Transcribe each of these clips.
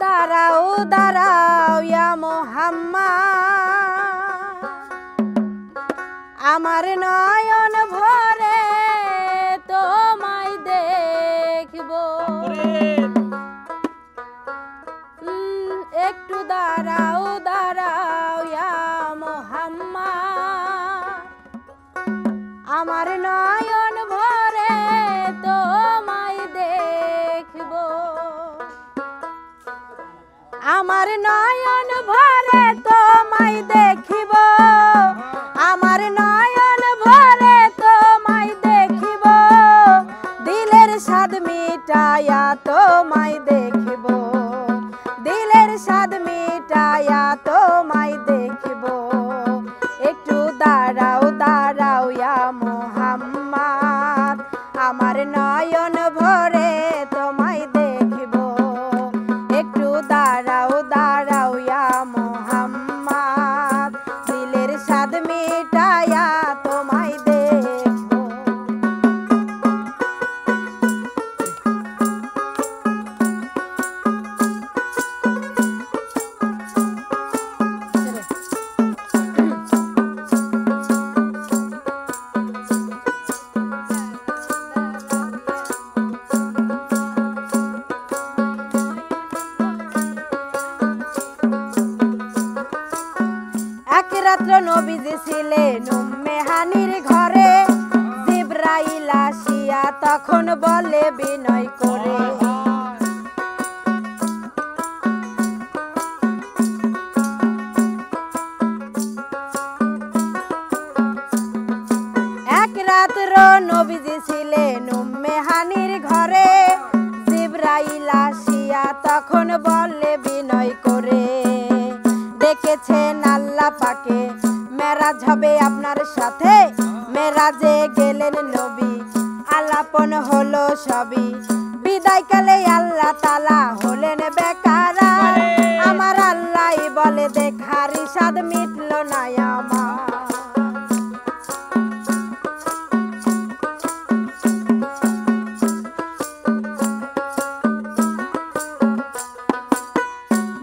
দাঁড়াও দাঁড়াও ইয়া মুহাম্মদ, আমার নয়ন ভরে তোমায় দেখব। একটু দাঁড়াও দাঁড়াও ইয়া মুহাম্মদ, আমার নয়ন ভরে তোমায় দেখব। আমার নয়ন ভরে তোমায় দেখিব, আমার নয়ন ভরে তোমায় দেখিব, দিলের স্বাদ মিটায়া তোমায় দেখিব, দিলের স্বাদ মিটায়া তোমায় দেখিব। একটু দাঁড়াও দাঁড়াও ইয়া মুহাম্মদ, আমার নয়ন ভরে তোমায় দেখিব। একটু দাঁড়াও দাঁড়াও ইয়া মুহাম্মদ, দিলের স্বাদ মিটায়া তোমায় দেখব। এক রাত্র নবীজি ছিলেন উম্মে হানির ঘরে, জিবরাইল আসিয়া তখন বলে বিনয় করে, এক রাত্র নবীজি ছিলেন উম্মে হানির ঘরে, জিবরাইল আসিয়া তখন বলে বিনয় করে, ডেকেছেন আল্লাহ পাকে মেরাজ হবে আপনার সাথে। মেরাজে গেলেন নবী, আলাপন হলো সবই, বিদায়কালে আল্লাহ তাআলা হলেন বেকারার। আমার আল্লাহ বলে দেখার স্বাদ মিটলো না আমার।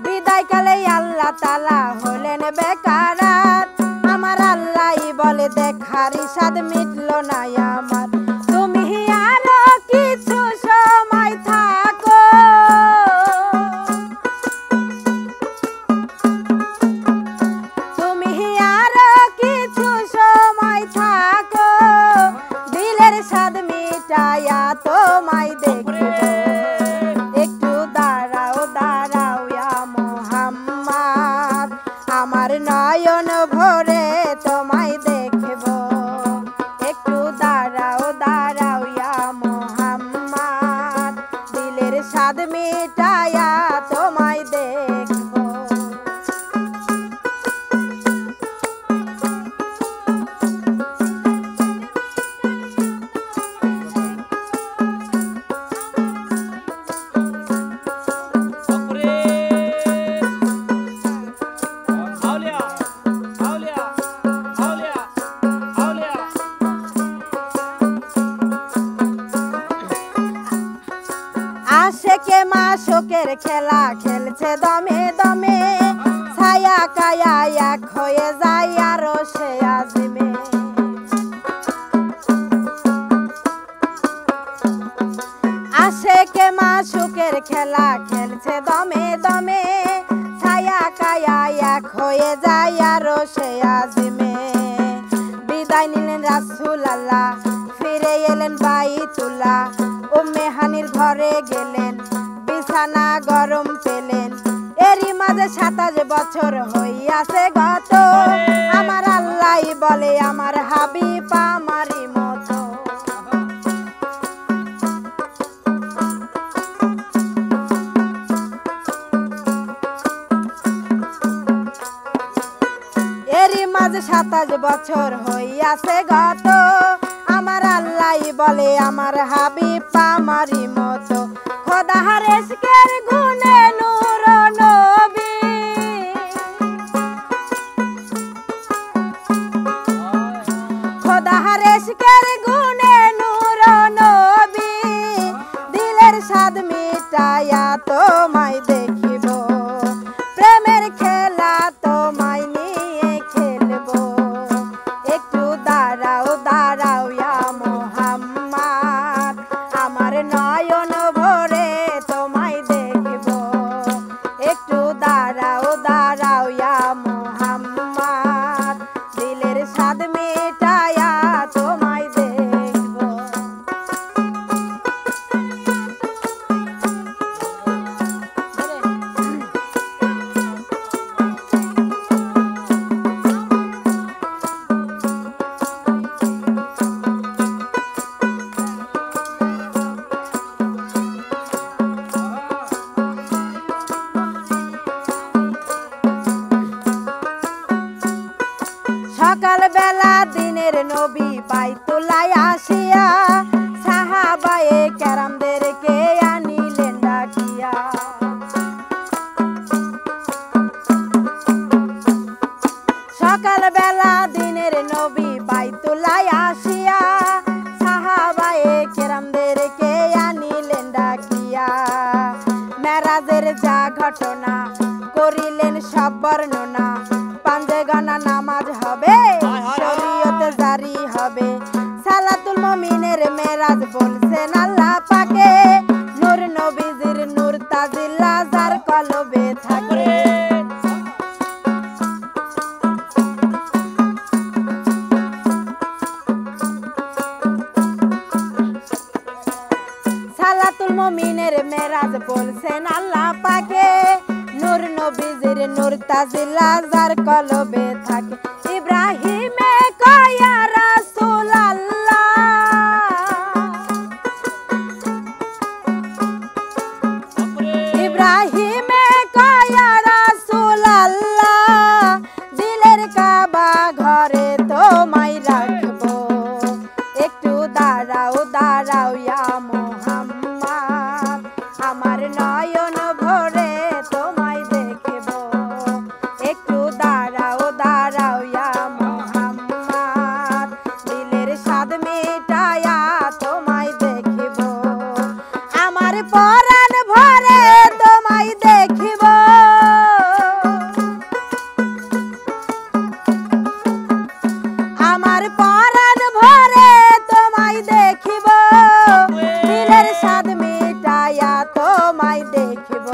বিদায়কালে আল্লাহ তাআলা হলেন বেকারার। আমার আল্লাহ বলে দেখার স্বাদ মিটলো না আমার। তুমি আরো কিছু সময় থাকো, তুমি আরো কিছু সময় থাকো, দিলের স্বাদ মিটায়া তোমায় দেখব। একটু দাঁড়াও দাঁড়াও ইয়া মুহাম্মদ, আমার নয়ন ভরে তোমায় দেখব। একটু দাঁড়াও দাঁড়াও ইয়া মুহাম্মদ, দিলের স্বাদ মিটায়া তোমায় দেখব। আশেকে মাশোকের খেলা খেলছে দমে দমে, ছায়া কায়া এক হয়ে যায় আরো সে আজিমে। আশেকে মাশোকের খেলা খেলছে দমে দমে, ছায়া কায়া এক হয়ে যায় আরো সে আজিমে। বিদায় নিলেন রাসূল আল্লাহ, ফিরে এলেন বাইতুল্লাহ, উম্মে হানির ঘরে গেলেন, বিছানা গরম পেলেন। এরই মাঝে 27 বছর হইয়াছে গত। আমার আল্লাহ বলে আমার হাবিব আমারই মতো। এরই মাঝে 27 বছর হইয়াছে গত। আমার আল্লাহ বলে আমার হাবিব আমারই মতো। খোদার ইশকের গুণে নূর নবী, খোদার ইশকের গুণে নূর নবী, দিলের স্বাদ মিটায়া তোমায় দেখিব। নয়ন ভরে তোমায় দেখব একটু দাঁড়াও দাঁড়াও ইয়া মুহাম্মদ দিলের স্বাদ মেটায়া তোমায় দেখব সকাল বেলা দিনের নবী বাইতুল্লায় আসিয়া সাহাবায়ে কেরামদেরকে আনিলেন ডাকিয়া সকাল বেলা দিনের নবী বাইতুল্লায় আসিয়া সাহাবায়ে কেরামদেরকে আনিলেন ডাকিয়া মেরাজের যা ঘটনা করিলেন সব বর্ণনা পাঁচে গানা নামাজ হবে শরীয়ত জারি হবে সালাতুল মুমিনের মেরাজ বলছেন আল্লাহ পাকে নূর নবীজির নূর তাজিল্লা যার কলবে থাকে সালাতুল মুমিনের মেরাজ বলছেন আল্লাহ পাকে নূর নবীজির নূর তাজিল্লা যার কলবে থাকে ইব্রাহিমে কয়া রাসূলুল্লাহ ইব্রাহিমে কয়া রাসূলুল্লাহ দিলের কাবা ঘরে তোমায় রাখবো একটু দাঁড়াও দাঁড়াও ইয়া মুহাম্মদ আমার নয়ন ভরে তোমায় দেখব একটু দাঁড়াও দাঁড়াও ইয়া মুহাম্মদ দিলের স্বাদ মেটায়া তোমায় দেখব আমার পরাণ ভরে তোমায় দেখব আমার পরাণ ভরে তোমায় দেখব দিলের স্বাদ মেটায়া তোমায় দেখব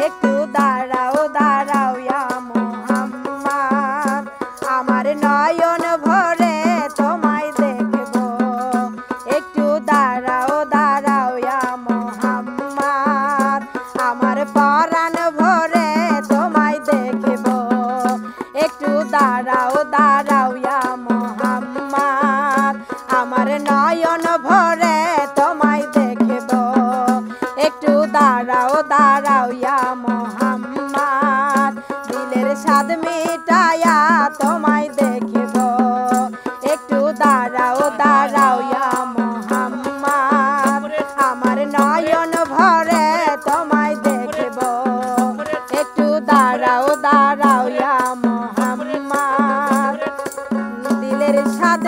একটু দাঁড়াও দাঁড়াও ইয়া মুহাম্মদ আমার নয়ন ভরে তোমায় দেখব একটু দাঁড়াও দাঁড়াও ইয়া মুহাম্মদ আমার পরাণ ভরে তোমায় দেখব একটু দাঁড়াও দাঁড়াও ইয়া মুহাম্মদ আমার নয়ন ভরে তোমায় দেখব একটু দাঁড়াও দাঁড়াও ইয়া মুহাম্মদ দিলের স্বাদ মেটায়া তোমায় দেখব একটু দাঁড়াও দাঁড়াও ইয়া মুহাম্মদ আমার নয়ন ভরে তোমায় দেখব একটু দাঁড়াও দাঁড়াও ইয়া মুহাম্মদ দিলের স্বাদ